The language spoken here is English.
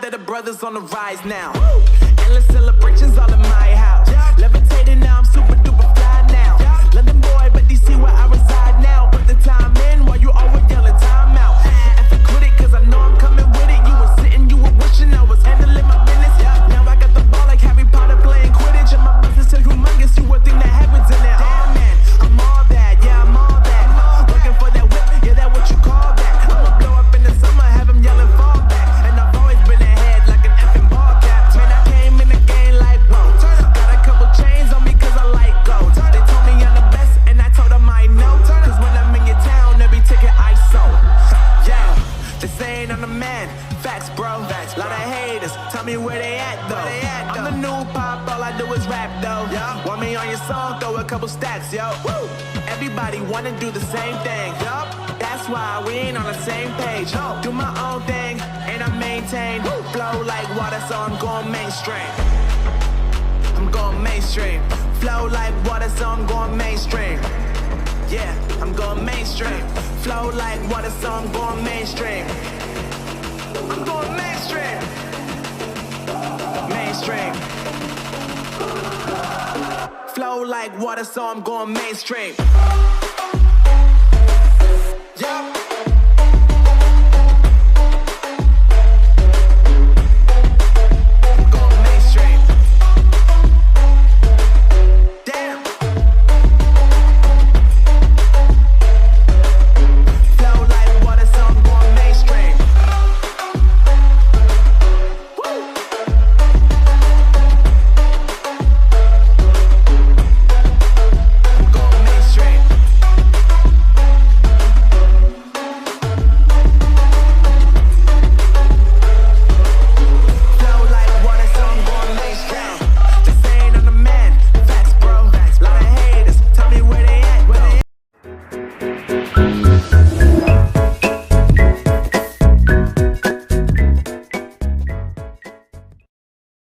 that the brothers on the rise now. Endless celebrations all in my house. Levitating now, I'm super duper fly now. London boy, but DC where I reside now. Put the time in while you always yelling time out. And if quit it, cause I know I'm coming with it. You were sitting, you were wishing I was handling my business. Now I got the ball like Harry Potter playing Quidditch. And my business is humongous, you would think that happens in there. Oh man, I'm all that, yeah, I'm all that. Looking for that whip, yeah, that what you call that. I'ma blow up in the summer, have him yelling fall back. And I've always been ahead like an effing ball cap. Man, I came in the game like, whoa. Got a couple chains on me cause I like gold. They told me I'm the best and I told them I know. Cause when I'm in your town, every ticket I sold. Yeah, they saying I'm the man. Facts, bro. Lot of haters, tell me where they at though. I'm the new pop, all I do is rap though. Want me on your song, throw a couple stacks, yo. Woo! Everybody wanna do the same thing. That's why we ain't on the same page. Do my own thing and I maintain. Flow like water, so I'm going mainstream. I'm going mainstream. Flow like water, so I'm going mainstream. Yeah, I'm going mainstream. Flow like water, so I'm going mainstream. I'm going mainstream. Mainstream. Flow like water, so I'm going mainstream. Yeah.